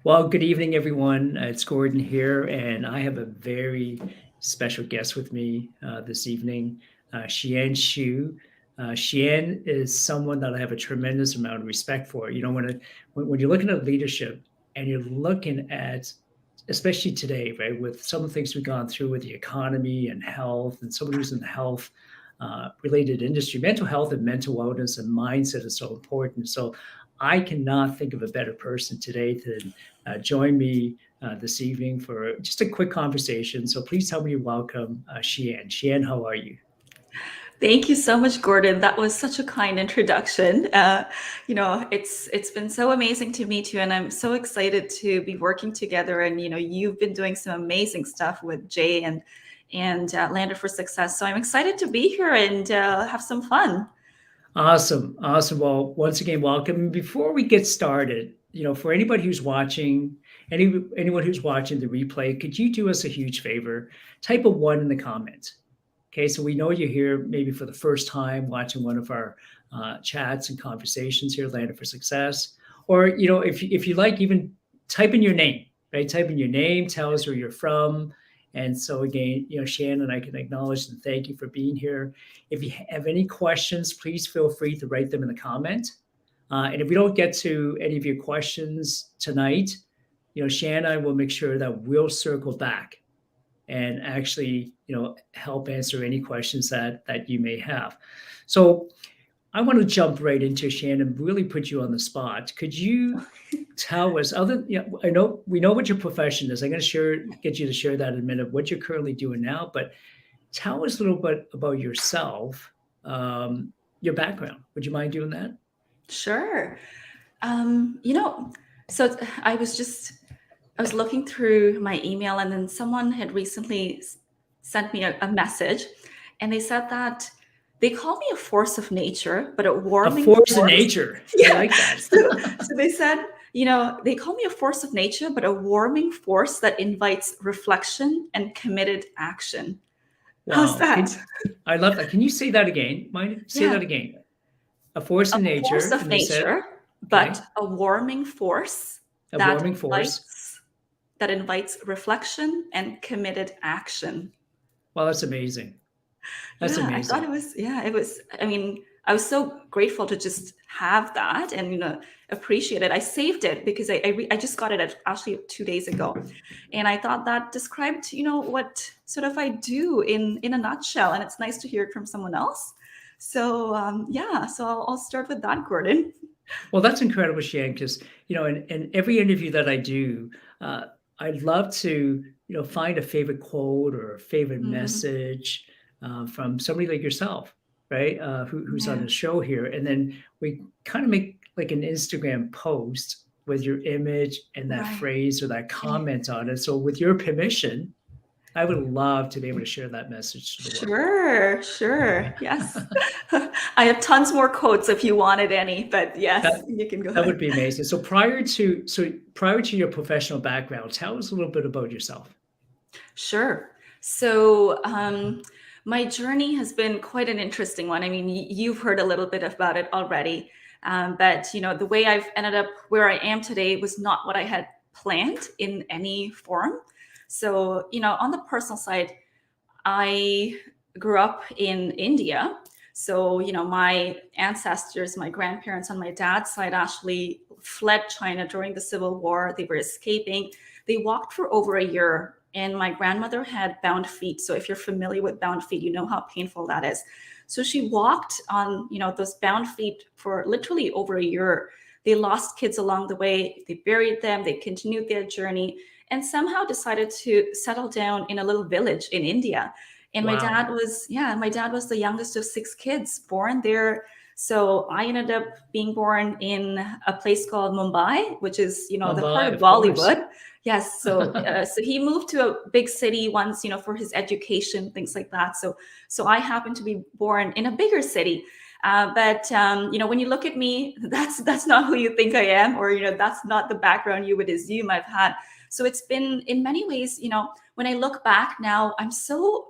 Well, good evening, everyone. It's Gordon here, and I have a very special guest with me this evening, Shiyen Shu. Shiyen is someone that I have a tremendous amount of respect for. When you're looking at leadership and you're looking at, especially today, right, with some of the things we've gone through with the economy and health, and someone who's in the health related industry, mental health and mental wellness and mindset is so important. So I cannot think of a better person today to join me this evening for just a quick conversation. So please help me welcome Shiyen. Shiyen, how are you? Thank you so much, Gordon. That was such a kind introduction. It's been so amazing to meet you, and I'm so excited to be working together. And you've been doing some amazing stuff with Jay and Landed for Success. So I'm excited to be here and have some fun. Awesome, awesome. Well, once again, welcome. Before we get started, for anybody who's watching, anyone who's watching the replay, could you do us a huge favor? Type a one in the comments. Okay, so we know you're here maybe for the first time watching one of our chats and conversations here, Landed for Success. Or, if you like, even type in your name, right? Type in your name, tell us where you're from. And so again, Shannon, I can acknowledge and thank you for being here. If you have any questions, please feel free to write them in the comment. And if we don't get to any of your questions tonight, Shannon and I will make sure that we'll circle back and actually, help answer any questions that you may have. So I want to jump right into Shannon, really put you on the spot. Could you tell us, I know we know what your profession is. I'm going to get you to share that in a minute, what you're currently doing now, but tell us a little bit about yourself, your background. Would you mind doing that? Sure. Um, you know, so I was looking through my email, and then someone had recently sent me a message, and they said that they call me a force of nature, but a A warming force of force. nature. I Yeah. like that. So they said, they call me a force of nature, but a warming force that invites reflection and committed action. How's Wow. that? I love that. Can you say that again? Mind say that Yeah. again? A force A in force nature, of and they said, nature, but okay, a warming force a that warming force. invites reflection and committed action. Well, that's amazing. That's Yeah, I thought amazing. I mean, I was so grateful to just have that and, appreciate it. I saved it because I just got it actually 2 days ago. And I thought that described, what sort of I do in a nutshell. And it's nice to hear it from someone else. So, yeah, so I'll start with that, Gordon. Well, that's incredible, Shane, because, in every interview that I do, uh, I'd love to, find a favorite quote or a favorite Mhm. message from somebody like yourself, right? Who's on Yeah, the show here. And then we kind of make like an Instagram post with your image and that right. phrase or that Okay. comment on it. So, with your permission, I would love to be able to share that message to the world. Sure, sure. Yes. I have tons more quotes if you wanted any, but yes, That you can go that would ahead. be amazing. So prior to your professional background, tell us a little bit about yourself. Sure. So, my journey has been quite an interesting one. I mean, you've heard a little bit about it already, but the way I've ended up where I am today was not what I had planned in any form. So, on the personal side, I grew up in India. So, my ancestors, my grandparents on my dad's side actually fled China during the Civil War. They were escaping. They walked for over a year, and my grandmother had bound feet. So, if you're familiar with bound feet, you know how painful that is. So, she walked on, those bound feet for literally over a year. They lost kids along the way. They buried them. They continued their journey and somehow decided to settle down in a little village in India. And Wow. my dad was the youngest of six kids born there. So I ended up being born in a place called Mumbai, which is, the heart Mumbai, of of course. Bollywood. Yes. So he moved to a big city once, for his education, things like that. So I happened to be born in a bigger city. But when you look at me, that's not who you think I am, or that's not the background you would assume I've had. So it's been in many ways, when I look back now, I'm so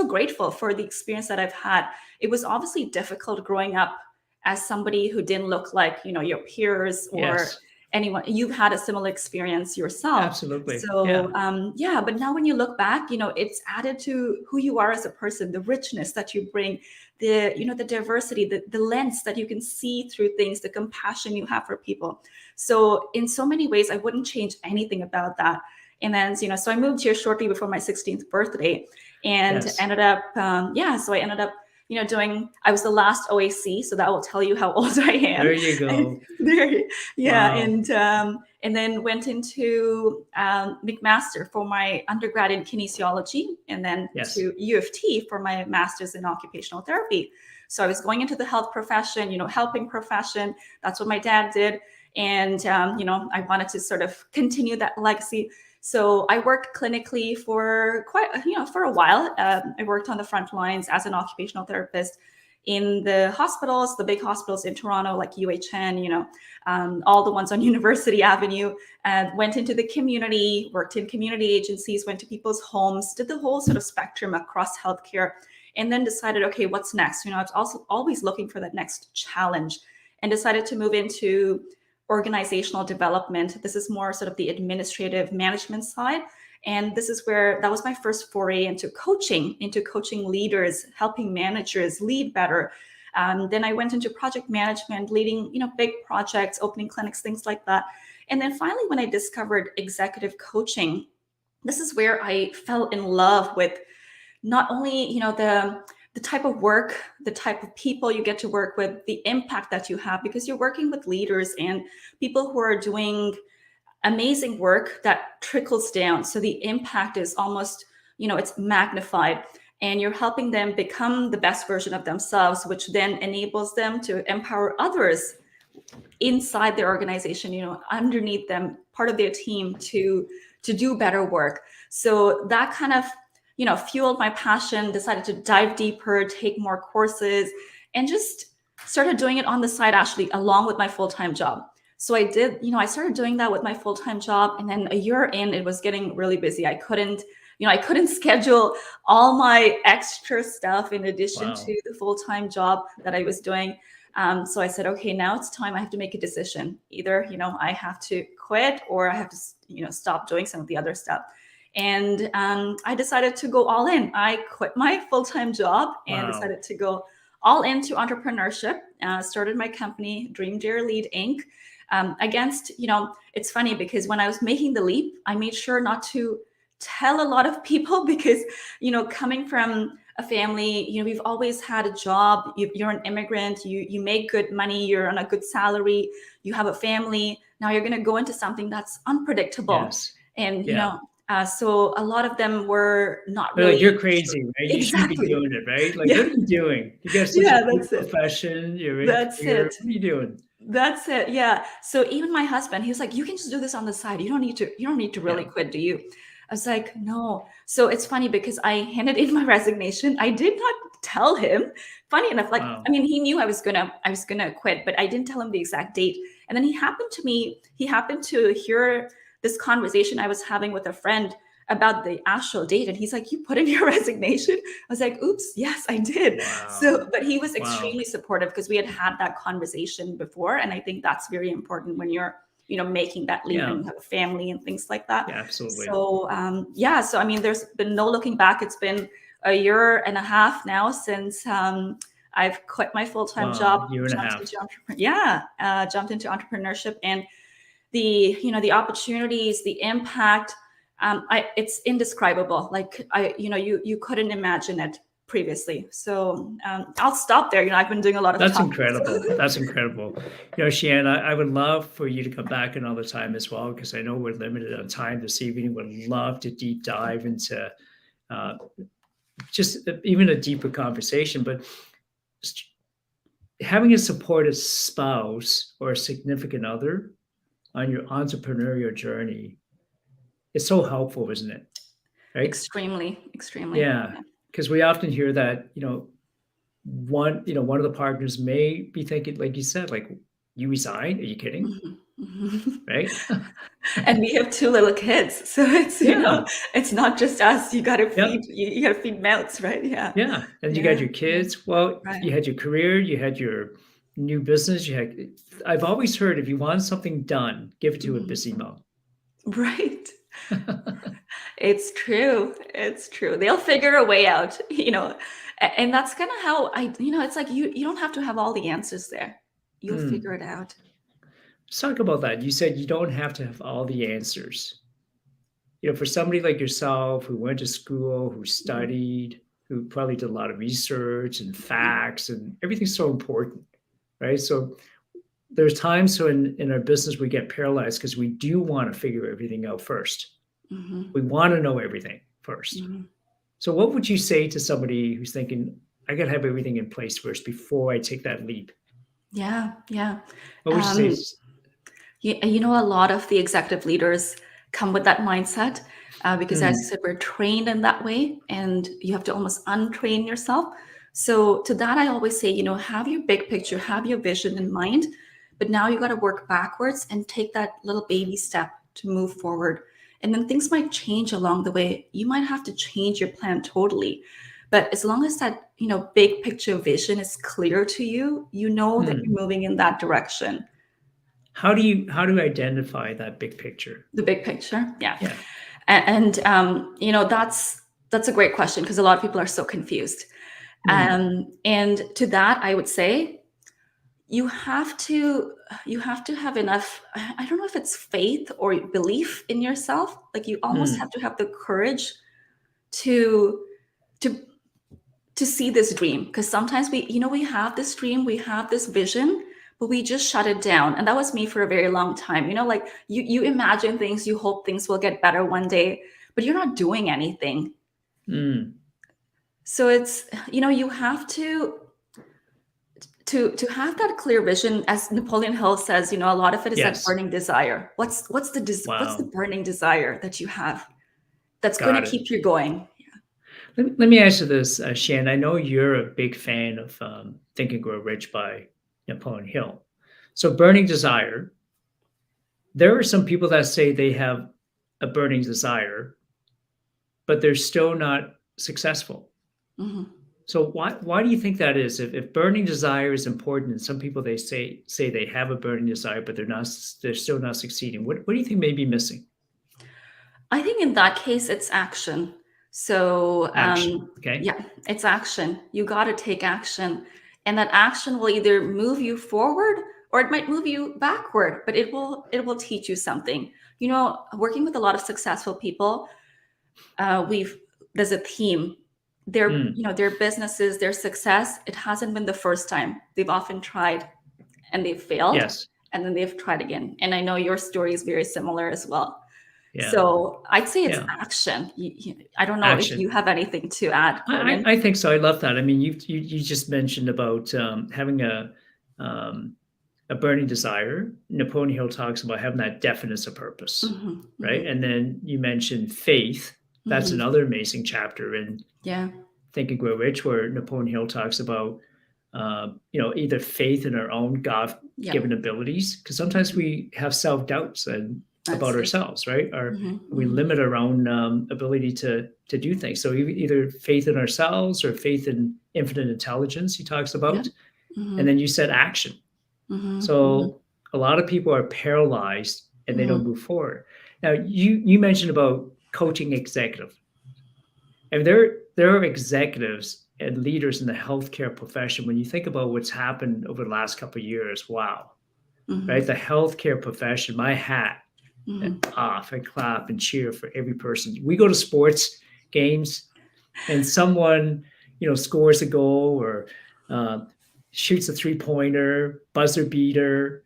grateful for the experience that I've had. It was obviously difficult growing up as somebody who didn't look like, your peers, or Yes. anyone, you've had a similar experience yourself. Absolutely. So Yeah. yeah, but now when you look back, it's added to who you are as a person, the richness that you bring, the diversity, the lens that you can see through things, the compassion you have for people. So in so many ways, I wouldn't change anything about that. And then, so I moved here shortly before my 16th birthday, and Yes. ended up, so I ended up, I was the last OAC, so that will tell you how old I am. There you go. There, yeah, Wow. and then went into McMaster for my undergrad in kinesiology, and then Yes. to U of T for my master's in occupational therapy. So I was going into the health profession, helping profession. That's what my dad did, and I wanted to sort of continue that legacy. So I worked clinically for for a while. I worked on the front lines as an occupational therapist in the hospitals, the big hospitals in Toronto, like UHN, all the ones on University Avenue, and went into the community, worked in community agencies, went to people's homes, did the whole sort of spectrum across healthcare, and then decided, okay, what's next? I was also always looking for that next challenge, and decided to move into organizational development. This is more sort of the administrative management side. And this is where that was my first foray into coaching leaders, helping managers lead better. Then I went into project management, leading big projects, opening clinics, things like that. And then finally, when I discovered executive coaching, this is where I fell in love with not only the type of work, the type of people you get to work with, the impact that you have, because you're working with leaders and people who are doing amazing work that trickles down. So the impact is almost, it's magnified, and you're helping them become the best version of themselves, which then enables them to empower others inside their organization, underneath them, part of their team, to do better work. So that kind of fueled my passion, decided to dive deeper, take more courses, and just started doing it on the side, actually, along with my full-time job. So I started doing that with my full-time job. And then a year in, it was getting really busy. I couldn't schedule all my extra stuff in addition Wow. to the full-time job that I was doing. So I said, okay, now it's time. I have to make a decision. Either, I have to quit, or I have to, stop doing some of the other stuff. And I decided to go all in. I quit my full-time job and Wow. decided to go all into entrepreneurship. Started my company, Dream Dare Lead Inc. Against, it's funny because when I was making the leap, I made sure not to tell a lot of people because, coming from a family, we've always had a job. You're an immigrant, you make good money, you're on a good salary, you have a family. Now you're going to go into something that's unpredictable. Yes. And, Yeah. so a lot of them were not They're like, really "You're sure. crazy, right? You shouldn't be Exactly. doing it, right? Like, Yeah. what are you doing? You got such a Yeah, cool that's it. profession, you're in That's career. it. What are you doing?" That's it. Yeah. So even my husband, he was like, you can just do this on the side. You don't need to really Yeah. quit, do you? I was like, no. So it's funny because I handed in my resignation. I did not tell him. Funny enough, like, Wow. I mean, he knew I was gonna quit, but I didn't tell him the exact date. And then he happened to hear this conversation I was having with a friend about the actual date. And he's like, you put in your resignation? I was like, oops, yes, I did. Wow. So, but he was Wow. extremely supportive because we had that conversation before. And I think that's very important when you're, making that leap and Yeah. you have a family and things like that. Yeah, absolutely. So, yeah, so I mean, there's been no looking back. It's been a year and a half now since I've quit my full-time job, Wow. Year and a jumped half. into jumped into entrepreneurship, and the opportunities, the impact, it's indescribable. Like you couldn't imagine it previously. So I'll stop there. I've been doing a lot of That's talking. incredible. That's incredible. Shian, I would love for you to come back another time as well, because I know we're limited on time this evening. Would love to deep dive into uh, just even a deeper conversation, but having a supportive spouse or a significant other on your entrepreneurial journey is so helpful, isn't it? Right? Extremely, extremely. Yeah, because we often hear that, one of the partners may be thinking, like you said, like, "You resign? Are you kidding?" Mhm, mhm. Right? And we have two little kids, so it's Yeah, it's not just us. You got to yep, you got to feed mouths, right? Yeah, yeah, and you got yeah, your yeah. kids. Well, Right. you had your career, you had your, new business, I've always heard if you want something done, give it to a Mhm. busy mo. Right. It's true. It's true. They'll figure a way out, and that's kind of how it's like you don't have to have all the answers there. You'll Hmm. figure it out. Let's talk about that. You said you don't have to have all the answers. For somebody like yourself who went to school, who Mhm. studied, who probably did a lot of research and Mhm. facts, and everything's so important, right? So there's times when in our business we get paralyzed because we do want to figure everything out first. Mhm. We want to know everything first. Mhm. So what would you say to somebody who's thinking, I got to have everything in place first before I take that leap? Yeah, yeah. What would you say? Um, a lot of the executive leaders come with that mindset because, as you Hmm, said, we're trained in that way, and you have to almost untrain yourself. So, to that, I always say, have your big picture, have your vision in mind, but now you got to work backwards and take that little baby step to move forward. And then things might change along the way. You might have to change your plan totally. But as long as that, big picture vision is clear to you, you know that hmm. you're moving in that direction. How do you identify that big picture? The big picture, yeah. Yeah. That's a great question because a lot of people are so confused. Hmm, And to that, I would say you have to have enough. I don't know if it's faith or belief in yourself. Like you almost have hmm, to have the courage to to to see this dream because sometimes we have this dream, we have this vision, but we just shut it down. And that was me for a very long time. Like you imagine things, you hope things will get better one day, but you're not doing anything. hmm. So it's you have to have that clear vision. As Napoleon Hill says, a lot of it is that Yes. burning desire. What's the Wow. burning desire that you have that's going to Got it. keep you going? Let me ask you this, Shan. I know you're a big fan of Think and Grow Rich by Napoleon Hill. So, burning desire, there are some people that say they have a burning desire, but they're still not successful. Mhm. So, why do you think that is? If burning desire is important, and some people they say they have a burning desire, but they're still not succeeding. What do you think may be missing? I think in that case, it's action. So, Action. Okay. yeah, it's action. You got to take action. And that action will either move you forward or it might move you backward, but it will teach you something. Working with a lot of successful people, we've there's a theme. Mm, Their businesses, their success, it hasn't been the first time. They've often tried and they've failed yes. and then they've tried again. And I know your story is very similar as well. Yeah. So I'd say it's Yeah. action. I don't know if Action. you have anything to add, Conan. I think so. I love that. I mean, you just mentioned about having um, a burning desire. Napoleon Hill talks about having that definite of purpose, Mhm, right? mhm, And then you mentioned faith. That's mhm. another amazing chapter in Yeah, Think and Grow Rich, where Napoleon Hill talks about either faith in our own God yeah. given abilities, because sometimes Mhm. we have self doubts and about That's it. ourselves, right? Or Mhm, we mhm. limit our own ability to do things. So either faith in ourselves or faith in infinite intelligence. He talks Yeah. about, and Mhm, then you said action. mhm, mhm, So a lot of people are paralyzed and they don't mhm, move forward. Now you mentioned about coaching executive. And there are executives and leaders in the healthcare profession. When you think about what's happened over the last couple of years, wow, right? mhm, The healthcare profession, my hat mhm. off and clap and cheer for every person. We go to sports games and someone, scores a goal or uh, shoots a 3-pointer, buzzer beater,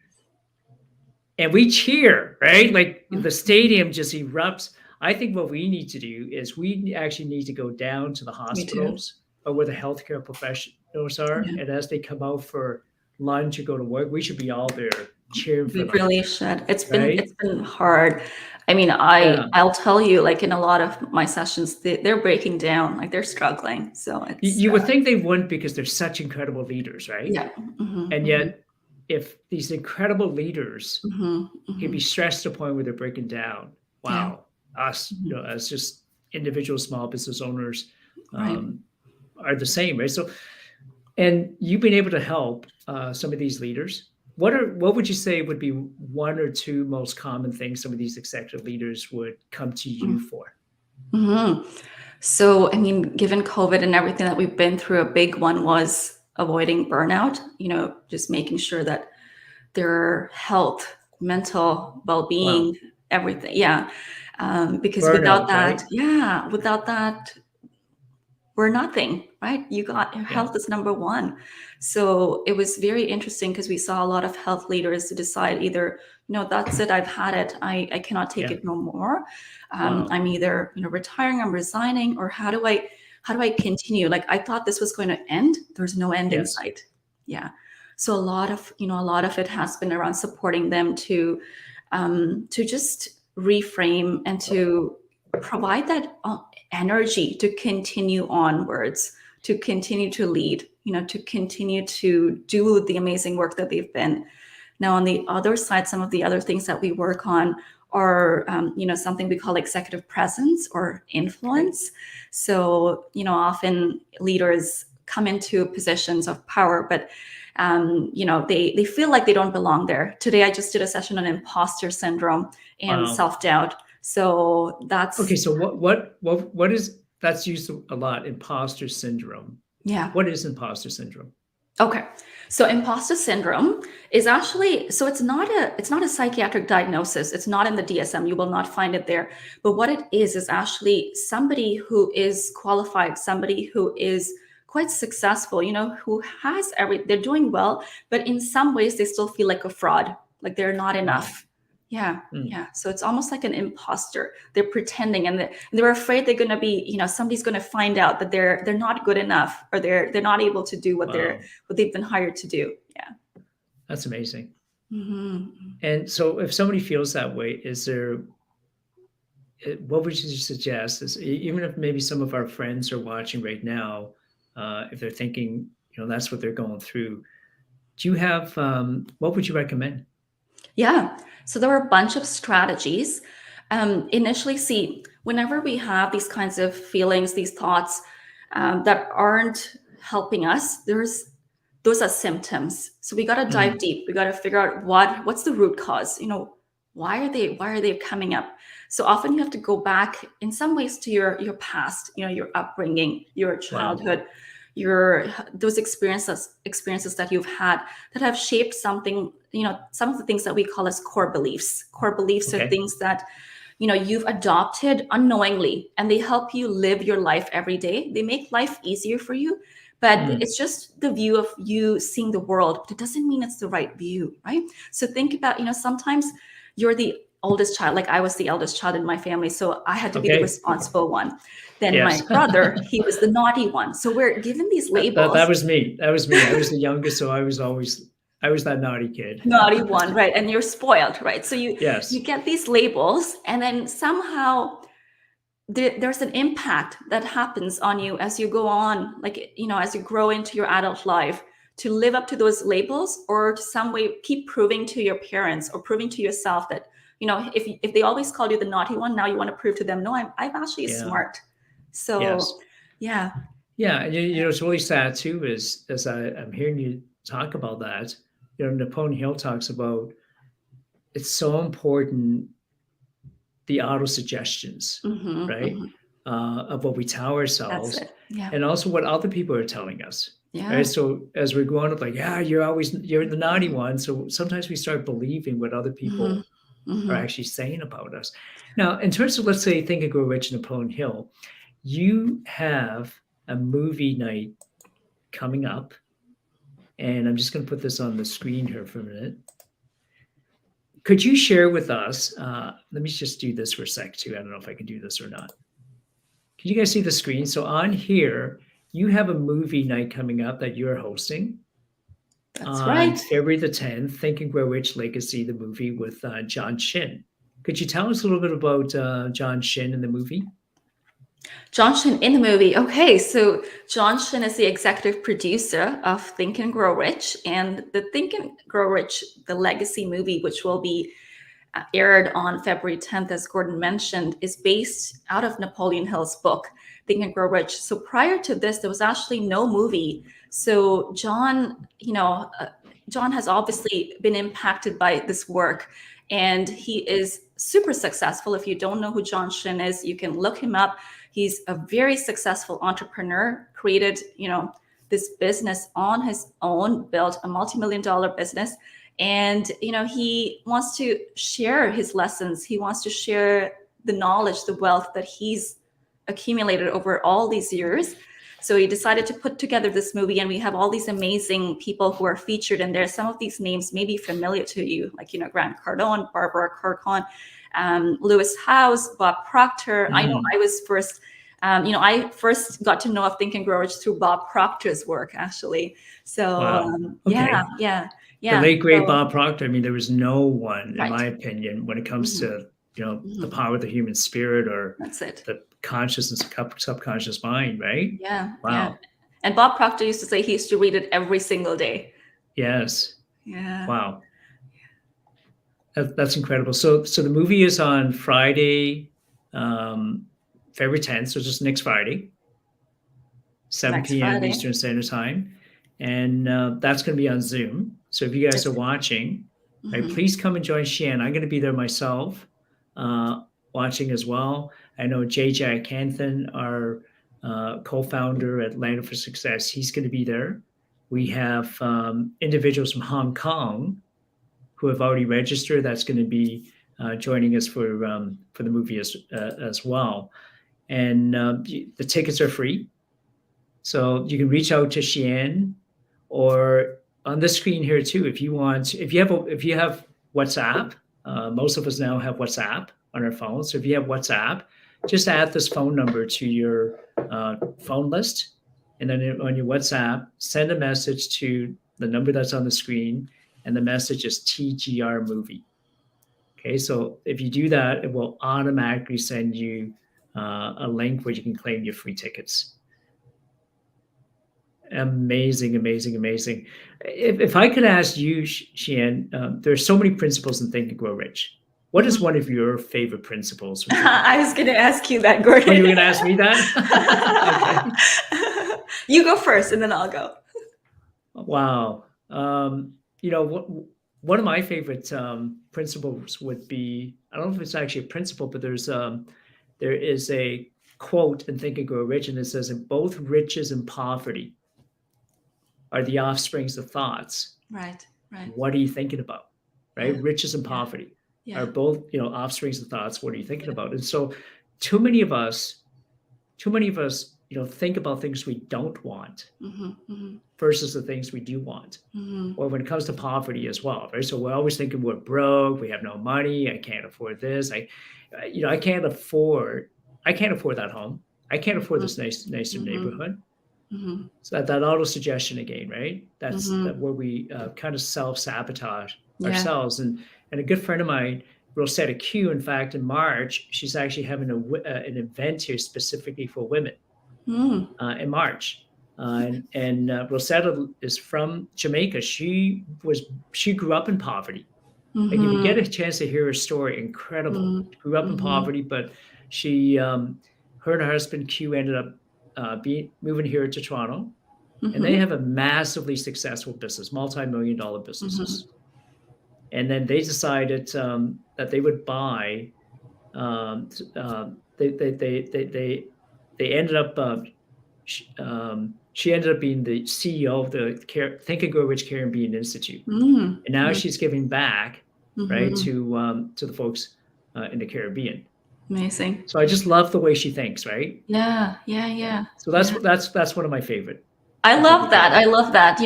and we cheer, right? Like Mhm, the mhm. stadium just erupts. I think what we need to do is we actually need to go down to the Me too. hospitals or where the healthcare professionals are, Yeah. and as they come out for lunch or go to work, we should be all there cheering for We them, really should. It's right? been hard. I mean, I Yeah. I'll tell you, like in a lot of my sessions, they're breaking down, like they're struggling. So You, it's you would think they wouldn't because they're such incredible leaders, right? yeah. Mhm, And mhm, yet, if these incredible leaders mhm, can be mhm. stressed to the point where they're breaking down, Yeah. wow, us, Mhm. as just individual small business owners, Right. um, are the same, right? So And you've been able to help some of these leaders. What would you say would be one or two most common things some of these executive leaders would come to you for? Mm-hmm. So, I mean, given COVID and everything that we've been through, a big one was avoiding burnout, just making sure that their health, mental Wow, well-being, everything. Yeah. Because burnout, right? without that, we're nothing, right? You got your Yeah, health is number one. So it was very interesting because we saw a lot of health leaders to decide either, that's it, I've had it, I cannot take yeah. it no more. Wow. I'm either, retiring, I'm resigning, or how do I continue? Like I thought this was going to end. There's no end in Yes. sight. Yeah. So a lot of it has been around supporting them to just reframe and to provide that energy to continue onwards, to continue to lead, to continue to do the amazing work that they've been. Now, on the other side, some of the other things that we work on are, something we call executive presence or Okay. influence. So, often leaders come into positions of power, but they feel like they don't belong there. Today, I just did a session on imposter syndrome and Wow. self doubt. So Okay. that's So what is that's used a lot? Imposter syndrome. yeah. What is imposter syndrome? Okay. So imposter syndrome is actually, so it's not a psychiatric diagnosis. It's not in the DSM. You will not find it there. But what it is actually somebody who is qualified, somebody who is quite successful, who has they're doing well, but in some ways they still feel like a fraud, like they're not Wow. enough. Yeah. Mm. Yeah. So it's almost like an imposter. They're pretending, and they're afraid they're going to be, somebody's going to find out that they're not good enough, or they're not able to do Wow. what they've been hired to do. Yeah. That's amazing. Hmm. And so, if somebody feels that way, is there what would you suggest? Is even if maybe some of our friends are watching right now, if they're thinking, that's what they're going through, do you have what would you recommend? Yeah. So there are a bunch of strategies. Initially, see, whenever we have these kinds of feelings, these thoughts that aren't helping us, those are symptoms. So we got to dive Mm, deep. We got to figure out what's the root cause. Why are they coming up? So often you have to go back in some ways to your past, your upbringing, your wow. childhood, your those experiences that you've had that have shaped something, some of the things that we call as core beliefs. Core beliefs are Okay. things that you've adopted unknowingly, and they help you live your life every day. They make life easier for you, but Mm, it's just the view of you seeing the world, but it doesn't mean it's the right view, right? So think about, sometimes you're the oldest child, like I was the eldest child in my family, so I had to be the okay. responsible one. Then my Yes. brother, he was the naughty one. So we're given these That labels. was me. That was me. I was the youngest, so I was that naughty kid. Naughty one, right? And you're spoiled, right? So you Yes. get these labels, and then somehow there's an impact that happens on you as you go on, like, as you grow into your adult life, to live up to those labels, or to some way keep proving to your parents or proving to yourself that, if they always called you the naughty one, now you want to prove to them, no, I'm actually Yeah. smart. So Yes. yeah. Yeah. And it's really sad too, is as I'm hearing you talk about that, Napoleon Hill talks about it's so important the auto suggestions, Hmm. right? Hmm. Of what we tell That's ourselves it. Yeah. and also what other people are telling us. Right. Yeah. So as we're growing up, like, yeah, you're the naughty one. So sometimes we start believing what other Hmm. people are Hmm. actually saying about us. Now, in terms of let's say Think and Grow Rich, Napoleon Hill, you have a movie night coming up, and I'm just going to put this on the screen here for a minute. Could you share with us? Let me just do this for a sec too. I don't know if I can do this or not. Can you guys see the screen? So on here, you have a movie night coming up that you're hosting That's on right. February the 10th. Think and Grow Rich Legacy, the movie with John Shin. Could you tell us a little bit about John Shin in the movie? John Shin in the movie. Okay, so John Shin is the executive producer of Think and Grow Rich, and the Think and Grow Rich, the legacy movie, which will be aired on February 10th, as Gordon mentioned, is based out of Napoleon Hill's book, Think and Grow Rich. So prior to this, there was actually no movie. So John, John has obviously been impacted by this work, and he is super successful. If you don't know who John Shiyen is, you can look him up. He's a very successful entrepreneur, created, this business on his own, built a multi-million-dollar business. And, he wants to share his lessons. He wants to share the knowledge, the wealth that he's accumulated over all these years. So he decided to put together this movie, and we have all these amazing people who are featured in there. Some of these names may be familiar to you, like, Grant Cardone, Barbara Carcon, Lewis Howes, Bob Proctor. I know I was first, I first got to know of Think and Grow Rich through Bob Proctor's work, actually. So Wow. Okay. yeah. The late great Bob Proctor. I mean, there was no one, in Right. my opinion, when it comes to the Mhm. power of the human spirit or That's it. the conscious and subconscious mind, right? Yeah. Wow. Yeah. And Bob Proctor used to say he used to read it every single day. Yes. Yeah. Wow. That's incredible. So the movie is on Friday, February 10th, so just next Friday, 7 Next p.m. Friday. Eastern Standard Time. And that's going to be on Zoom. So if you guys are watching, right, please come and join Shiyen. I'm going to be there myself, watching as well. I know JJ Canthan, our co-founder at Land for Success, he's going to be there. We have individuals from Hong Kong who have already registered. That's going to be joining us for the movie as well. And the tickets are free. So you can reach out to Shiyen, or on the screen here too, if you have WhatsApp. Most of us now have WhatsApp on our phones. So if you have WhatsApp, just add this phone number to your phone list, and then on your WhatsApp, send a message to the number that's on the screen, and the message is TGR movie. Okay, so if you do that, it will automatically send you a link where you can claim your free tickets. Amazing. If I could ask you, Shiyen, there's so many principles in Think and Grow Rich. What is one of your favorite principles? I was going to ask you that, Gordon. Oh, you were going to ask me that? Okay. You go first, and then I'll go. Wow. One of my favorite principles would be, I don't know if it's actually a principle, but there is a quote in Think and Grow Rich, and it says, "In both riches and poverty are the offsprings of thoughts." Right. What are you thinking about? Right? Yeah. Riches and poverty are both, offsprings of thoughts. What are you thinking about? And so too many of us, think about things we don't want versus the things we do want. Or when it comes to poverty as well, right? So we're always thinking we're broke, we have no money, I can't afford this. I can't afford that home. I can't afford this nicer neighborhood. So that auto suggestion again, right? That's where we kind of self-sabotage ourselves. And a good friend of mine, Rosetta Q, in fact, in March, she's actually having an event here specifically for women in March. And Rosetta is from Jamaica. She grew up in poverty. Like, if you get a chance to hear her story, incredible. She grew up in poverty, but she, her and her husband Q ended up moving here to Toronto, and they have a massively successful business, multi-million-dollar businesses. And then they decided that they would buy. They ended up. She ended up being the CEO of the Think and Grow Rich Caribbean Institute, and now she's giving back, right, to the folks in the Caribbean. Amazing. So I just love the way she thinks, right? Yeah. So that's one of my favorite. I love that.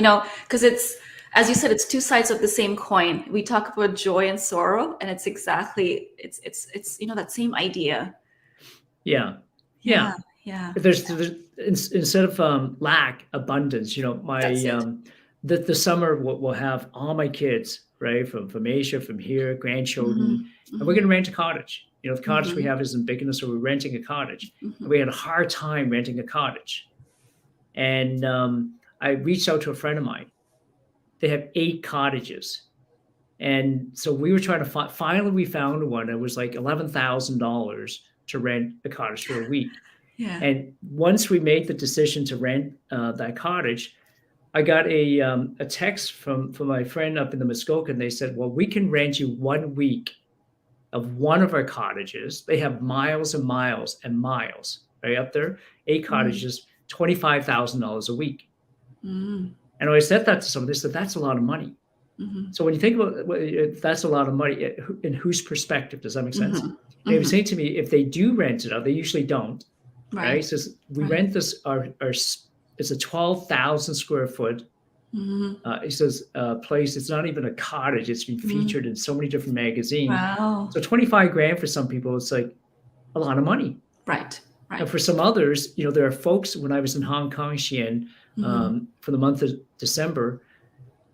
Because it's, as you said, it's two sides of the same coin. We talk about joy and sorrow, and it's exactly it's that same idea. Yeah. There's instead of lack, abundance. The summer we'll have all my kids, right, from Asia, from here, grandchildren, and we're going to rent a cottage. The cottage we have isn't big enough, so we're renting a cottage. And we had a hard time renting a cottage. And I reached out to a friend of mine. They have 8 cottages. And so we were trying to finally we found one that was like $11,000 to rent a cottage for a week. Yeah. And once we made the decision to rent that cottage, I got a text from my friend up in the Muskoka, and they said, "Well, we can rent you 1 week of one of our cottages." They have miles and miles and miles right up there. 8 Mm, cottages, $25,000 a week. mm, And when I said that to somebody, they said, "That's a lot of money." mhm, So when you think about that's a lot of money, in whose perspective does that make sense? mhm, And he was mhm. saying to me, if they do rent it out, they usually don't, right? He Right, says we right. rent this our it's a 12,000 square foot. Mhm, He says place. It's not even a cottage. It's been mhm. featured in so many different magazines. Wow. So 25 grand for some people, it's like a lot of money. Right, And right. for some others, there are folks. When I was in Hong Kong, Shiyen, Mhm. for the month of December,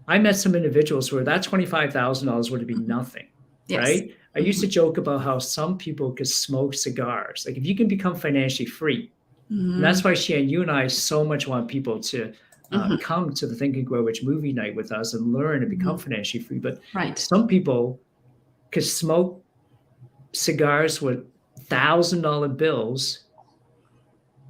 I met some individuals where that $25,000 would have been Mhm. nothing, Yes. right? I used to Mhm. joke about how some people could smoke cigars. Like if you can become financially free, and that's Mhm. why Shane, you and I so much want people to Mhm. come to the Think and Grow Rich movie night with us and learn and become Mhm. financially free. But Right. some people could smoke cigars with $1,000 bills,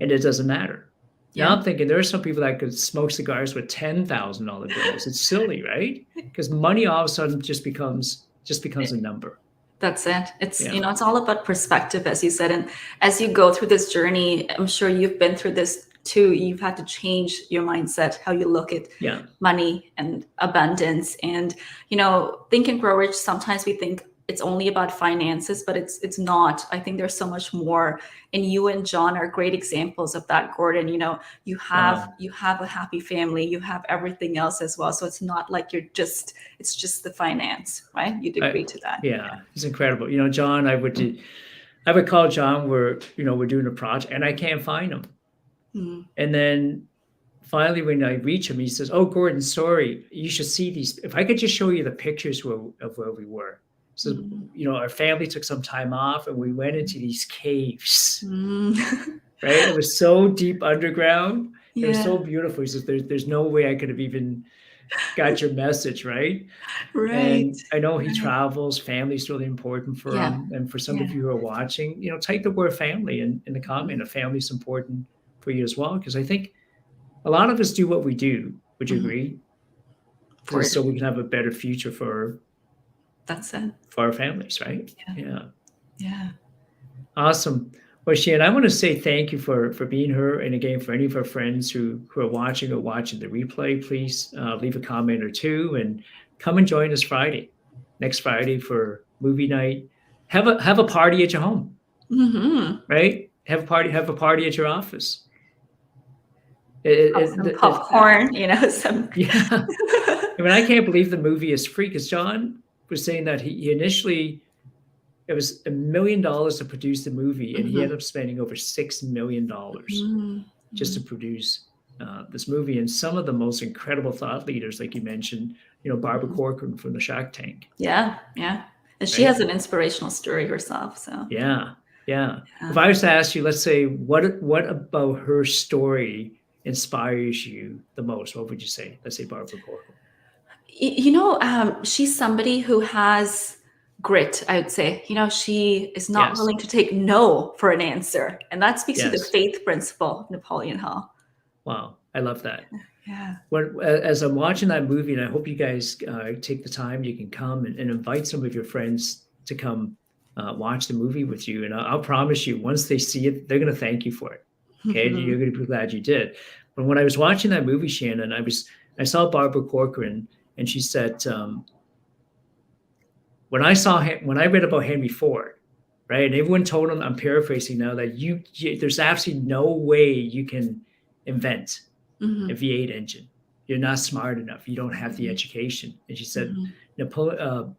and it doesn't matter. Now Yeah. I'm thinking there are some people that could smoke cigars with $10,000 bills. It's silly, right? Because money all of a sudden just becomes a number. That's it. It's, Yeah, it's all about perspective, as you said. And as you go through this journey, I'm sure you've been through this too. You've had to change your mindset, how you look at yeah. money and abundance. And, Think and Grow Rich, sometimes we think it's only about finances, but it's not. I think there's so much more. And you and John are great examples of that, Gordon. You have Wow. you have a happy family, you have everything else as well. So it's not like it's just the finance, right? You'd I, agree to that. yeah, it's incredible. John, I would call John where, we're doing a project and I can't find him. Mm, And then finally, when I reach him, he says, "Oh, Gordon, sorry, you should see these. If I could just show you the pictures of where we were." So, mm, our family took some time off and we went into these caves, mm. right? It was so deep underground. It was so Yeah, beautiful. He says, there's no way I could have even got your message, right? right, And I know he right. travels. Family's really important for Yeah, him. And for some yeah. of you who are watching, type the word family in the comment. Mhm, A family's important for you as well. Because I think a lot of us do what we do. Would you mhm. agree? For Just so we can have a better future That's it. for our families, right? Yeah, Yeah. yeah. Awesome. Well, Shan, I want to say thank you for being here. And again, for any of our friends who are watching or watching the replay, please leave a comment or two and come and join us next Friday for movie night. Have a party at your home, Mhm. right? Have a party at your office. Pop It, some it, it, it, popcorn, some. yeah. I mean, I can't believe the movie is free because John was saying that he initially it was $1 million to produce the movie, and he Mhm, ended up spending over $6 million mhm, just to mhm. produce this movie. And some of the most incredible thought leaders, like you mentioned, Barbara Mhm. Corcoran from the Shark Tank, Yeah, yeah. And she right? has an inspirational story herself, so Yeah, yeah. If yeah. I was to ask you, let's say, what about her story inspires you the most? What would you say? Let's say Barbara Corcoran. She's somebody who has grit, I would say. She is not Yes, willing to take no for an answer. And that speaks to the yes. faith principle of Napoleon Hill. Wow, I love that. Yeah. As I'm watching that movie, and I hope you guys take the time, you can come and invite some of your friends to come watch the movie with you. And I'll promise you, once they see it, they're going to thank you for it. Okay, you're Mhm. going to be glad you did. But when I was watching that movie, Shannon, I saw Barbara Corcoran, and she said, when I read about Henry Ford, right, and everyone told him, I'm paraphrasing now, that there's absolutely no way you can invent a Mhm. V8 engine. You're not smart enough. You don't have the Mhm. education. And she said, Mhm.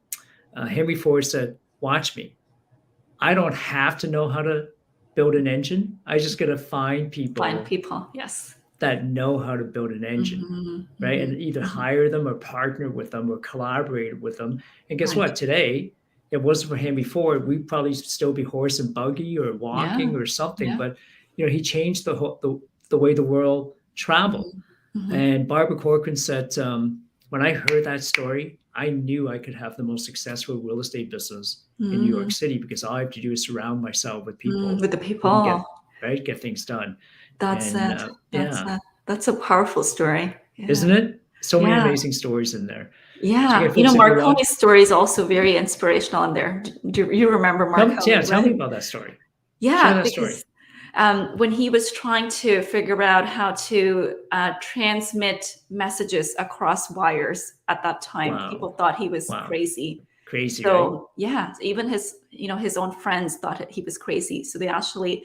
Henry Ford said, watch me. I don't have to know how to build an engine. I just got to find Find people people. Yes. that know how to build an engine, Mhm. right? Mhm. And either Mhm. hire them or partner with them or collaborate with them. And guess Right. what? Today, if it wasn't for Henry Ford, we'd probably still be horse and buggy or Yeah. walking or something. Yeah. But he changed the way the world traveled. Mhm. Mhm. And Barbara Corcoran said, when I heard that story, I knew I could have the most successful real estate business in New York Mm, City because all I have to do is surround myself with people with the who can people. get things done. That's And it. That's yeah, it. That's a powerful story. Yeah. isn't it? So many Yeah. amazing stories in there. So Yeah. again, folks, if you're watching, Marconi's story is also very inspirational in there. Do you remember Marconi, tell me right? about that story. Share Yeah, that story. because when he was trying to figure out how to transmit messages across wires at that time, people Wow, thought he was wow, crazy. crazy, right? So yeah, even his own friends thought that he was crazy. So they actually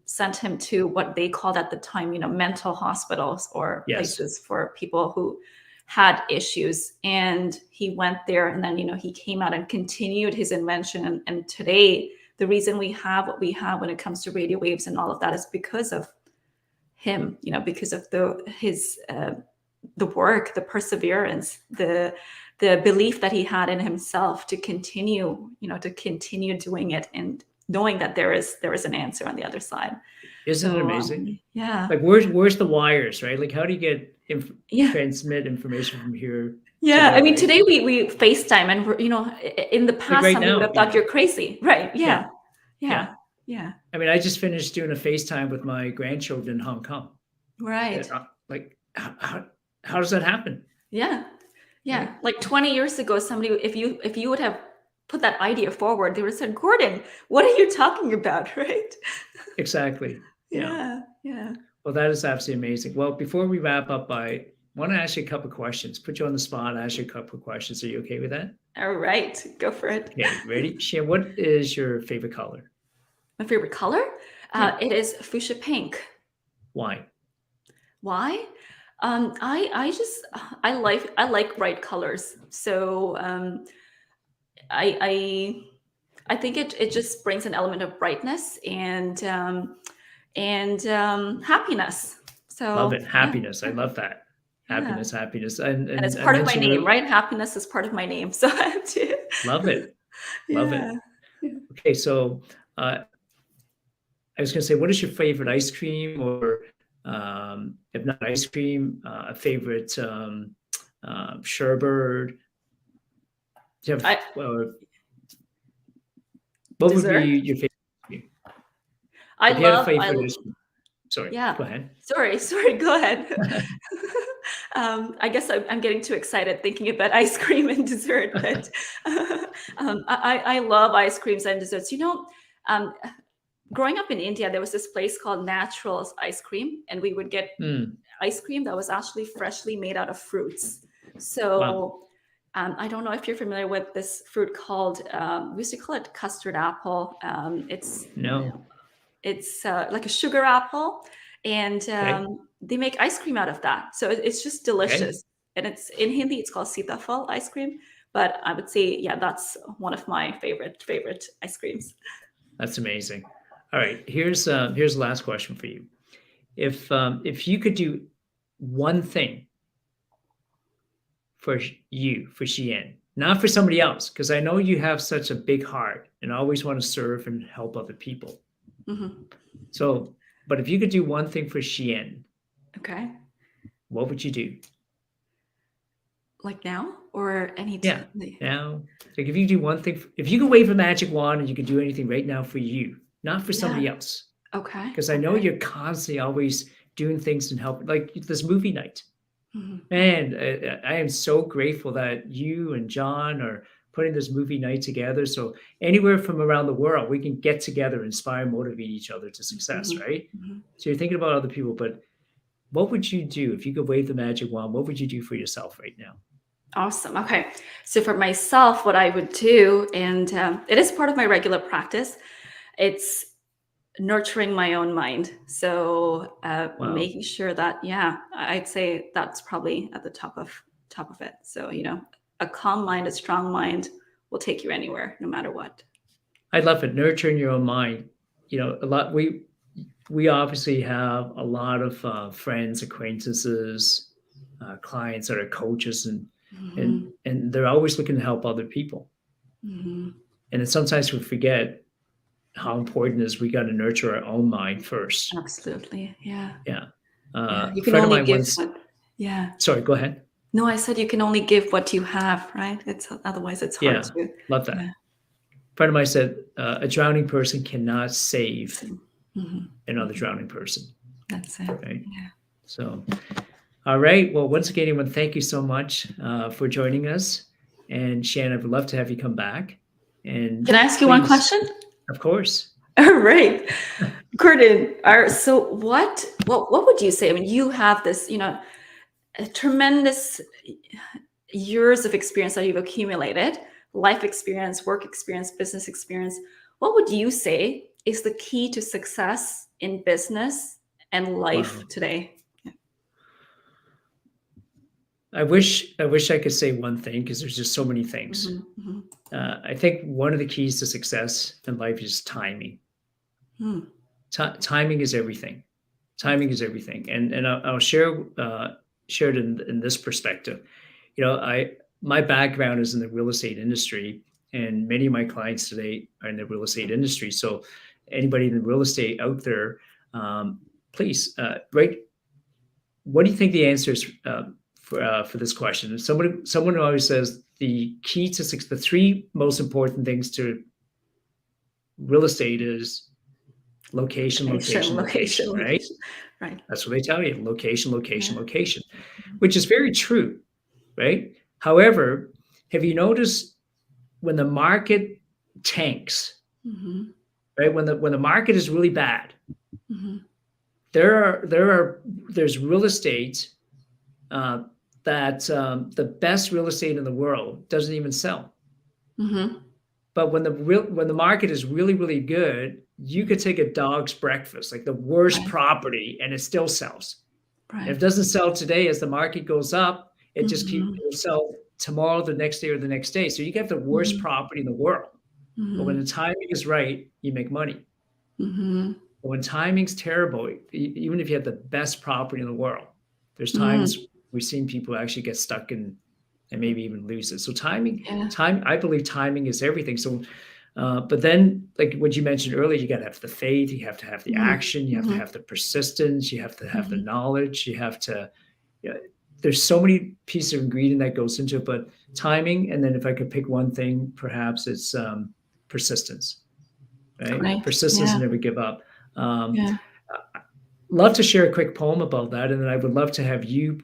sent him to what they called at the time, mental hospitals or Yes. places for people who had issues. And he went there, and then he came out and continued his invention. And today, the reason we have what we have when it comes to radio waves and all of that is because of him. Because of the work, the perseverance, the belief that he had in himself to continue doing it, and knowing that there is an answer on the other side. Isn't it So amazing? yeah, Like where's the wires, right? Like how do you get yeah, transmit information from here to yeah. I there, mean, right? today we FaceTime, and in the Like past right somebody would now, have thought even. you're crazy, right? Yeah, Yeah, yeah. yeah, yeah. I mean, I just finished doing a FaceTime with my grandchildren in Hong Kong. Right. Like how does that happen, Yeah. Yeah. right? Like 20 years ago, somebody, if you would have put that idea forward, they would have said, Gordon, what are you talking about? Right? Exactly. Yeah. Yeah. Yeah. Well, that is absolutely amazing. Well, before we wrap up, I want to ask you a couple of questions. Put you on the spot. Ask you a couple of questions. Are you okay with that? All right. Go for it. Okay, ready? Shan, what is your favorite color? My favorite color? Yeah. It is fuchsia pink. Why? Why? I like bright colors. So I think it just brings an element of brightness and happiness. Love So it. yeah, Happiness. I yeah, love that. yeah. Happiness, happiness. And it's And I part of my mentioned name, earlier, right? Happiness is part of my name. So I have to. love it. Love Yeah. it. Yeah. Okay, so uh, I was going to say, what is your favorite ice cream, or if not ice cream, a favorite sherbet? Do you have, I what would be Dessert. your favorite ice cream? I If you had a love I favorite ice cream, sorry, Yeah. go ahead. Sorry, go ahead. I guess I'm getting too excited thinking about ice cream and dessert, but I love ice creams and desserts. Um, growing up in India, there was this place called Naturals Ice Cream, and we would get Mm, ice cream that was actually freshly made out of fruits. wow. So I don't know if you're familiar with this fruit called, we used to call it custard apple. No. It's like a sugar apple, and Okay. they make ice cream out of that. So it's just Okay. delicious. And it's in Hindi, it's called sitafal ice cream. But I would say, yeah, that's one of my favorite ice creams. That's amazing. All right. Here's the last question for you. If you could do one thing for you, for Shiyen, not for somebody else, because I know you have such a big heart and always want to serve and help other people. Hmm. So, but if you could do one thing for Shiyen, Okay. what would you do? Like now or any Yeah. time? Now, like if you do one thing, if you could wave a magic wand and you could do anything right now for you, not for Yeah. somebody else, Okay. because I know Okay. you're constantly always doing things and help, like this movie night. Hmm. Man, I am so grateful that you and John are putting this movie night together. So anywhere from around the world, we can get together, inspire, motivate each other to success, Hmm. right? Hmm. So you're thinking about other people, but what would you do if you could wave the magic wand? What would you do for yourself right now? Awesome. Okay. So for myself, what I would do, and it is part of my regular practice, it's nurturing my own mind. So Wow. making sure that, yeah, I'd say that's probably at the top of it. So a calm mind, a strong mind will take you anywhere, no matter what. I love it. Nurturing your own mind. A lot. We obviously have a lot of friends, acquaintances, clients that are coaches, and Hmm. they're always looking to help other people. Hmm. And then sometimes we forget how important it is we got to nurture our own mind first. Absolutely. Yeah. Yeah. Yeah. A You can friend of only mine give once. what. Yeah. Sorry, go ahead. No, I said you can only give what you have, right? It's otherwise it's hard Yeah, to. love Yeah. that. A friend of mine said, a drowning person cannot save So, mhm, another mhm. drowning person, That's it. right? Yeah. So, all right. Well, once again, anyone, thank you so much for joining us. And Shannon, I would love to have you come back. And Can I ask you one please, question? of course. All right. Gordon, so what would you say? I mean, you have this, a tremendous years of experience that you've accumulated, life experience, work experience, business experience. What would you say is the key to success in business and life Wow. today? I wish I could say one thing because there's just so many things. Mhm, mhm. I think one of the keys to success in life is timing. Hmm. Timing is everything. Timing is everything. And I'll share share it in this perspective. My background is in the real estate industry, and many of my clients today are in the real estate industry. So anybody in the real estate out there, please write. What do you think the answer is for this question? Someone always says the key to success, the three most important things to real estate is location, Location, location, location, location, right? location. Right. That's what they tell you: location, location, Yeah. location, which is very true, right? However, have you noticed when the market tanks, Hmm. right? When the market is really bad, Hmm. there's real estate uh, that the best real estate in the world doesn't even sell. Hmm. But when the market is really really good, you could take a dog's breakfast, like the worst Right. property, and it still sells. And if Right. it doesn't sell today, as the market goes up, Hmm. it'll sell tomorrow, the next day, or the next day. So you get the worst Hmm. property in the world. But when Hmm. the timing is right, you make money. Hmm. But when timing's terrible, even if you have the best property in the world, there's Hmm. times we've seen people actually get stuck in and maybe even lose it. So Yeah. I believe timing is everything. So, but then, like what you mentioned earlier, you got to have the faith, you have to have the Hmm. action, you have to Hmm. have the persistence, you have to have the Hmm. knowledge, you have to. Yeah, there's so many pieces of ingredient that goes into it, but timing, and then if I could pick one thing, perhaps it's persistence, right? Right. Persistence Yeah. and never give up. Um, Yeah. Love to share a quick poem about that, and then I would love to have you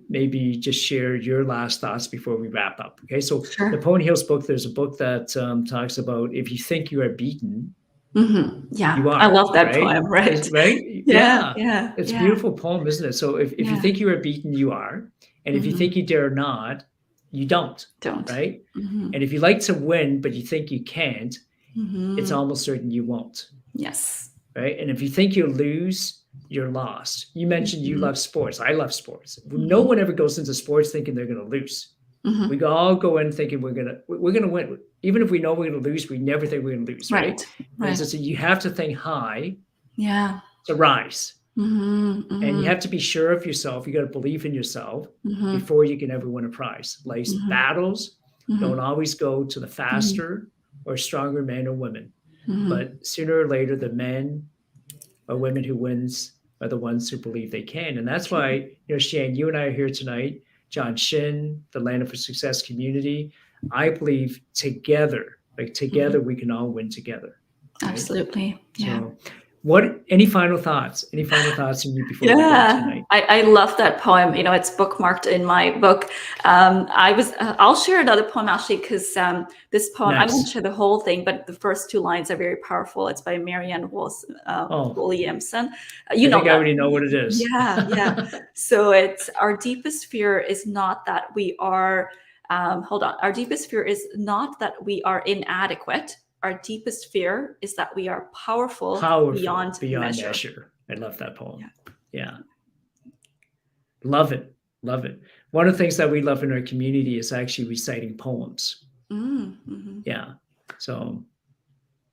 maybe just share your last thoughts before we wrap up. Okay, so Sure. Napoleon Hill's book, there's a book that talks about if you think you are beaten, Yeah. you I are, love that right? poem. Right. Is right? Yeah. Yeah, Yeah. it's a Yeah. beautiful poem, isn't it? So if you Yeah. think you are beaten, you are, and if you Hmm. think you dare not, you don't, Don't. right? Hmm. And if you like to win but you think you can't, it's Hmm. almost certain you won't. Yes. Right? And if you think you lose, you're lost. You mentioned you Hmm. love sports. I love sports. No Hmm. one ever goes into sports thinking they're going to lose. Hmm. We all go in thinking we're gonna win. Even if we know we're going to lose, we never think we're going to lose, right? Right. And it's Right. just you have to think high Yeah. to rise, Hmm. and you Hmm. have to be sure of yourself. You got to believe in yourself Hmm. before you can ever win a prize. Life's Hmm. battles don't Hmm. always go to the Hmm. faster or stronger men or women, Hmm. but sooner or later, the men or women who wins are the ones who believe they can. And that's why, Shane, you and I are here tonight, John Shin, the Land for Success community. I believe together, Hmm. we can all win together. Right. Absolutely. Yeah. So any final thoughts? Any final thoughts from you before we go Yeah, tonight? I love that poem. It's bookmarked in my book. I'll share another poem actually, because this poem, I won't Nice. share the whole thing, but the first two lines are very powerful. It's by Marianne Oh, Williamson. You I know think I that. already know what it is. Yeah, yeah. So it's our deepest fear is not that we are, hold on, our deepest fear is not that we are inadequate. Our deepest fear is that we are powerful Powerful beyond beyond measure. measure. I love that poem. Yeah. Yeah. Love it. Love it. One of the things that we love in our community is actually reciting poems. Mm-hmm. Yeah. So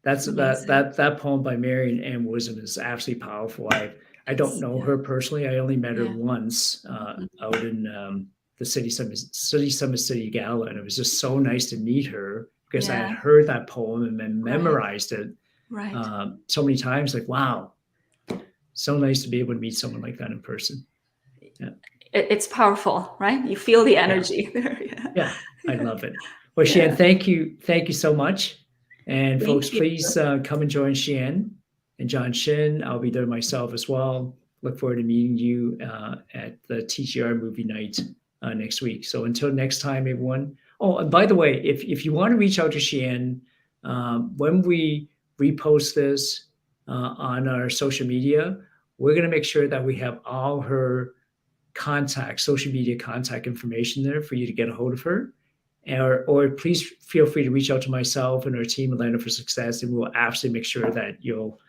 that's Amazing. that poem by Marian Ann Wisdom is absolutely powerful. I don't It's know yeah, her personally. I only met her yeah. once Mhm. out in the City Summit City Gala, and it was just so nice to meet her because I had Yeah, heard that poem and then right, memorized it right. so many times. Like, wow, so nice to be able to meet someone like that in person. Yeah. it's powerful, right? You feel the Yeah. energy there. Yeah. Yeah, I love it. Well, Yeah. Shiyen, thank you so much. And Thank folks, you. please come and join Shiyen and John Shin. I'll be there myself as well. Look forward to meeting you at the TGR movie night next week. So until next time, everyone. Oh, and by the way, if you want to reach out to Shiyen, when we repost this on our social media, we're going to make sure that we have all her social media contact information there for you to get a hold of her. Or please feel free to reach out to myself and our team, Atlanta for Success, and we'll absolutely make sure that you'll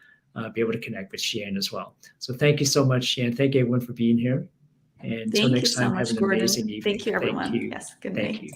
be able to connect with Shiyen as well. So thank you so much, Shiyen. Thank you, everyone, for being here. And until Thank you next so time, have much, an Gordon. amazing evening. Thank you, Thank everyone. you. Yes, good Thank night. you.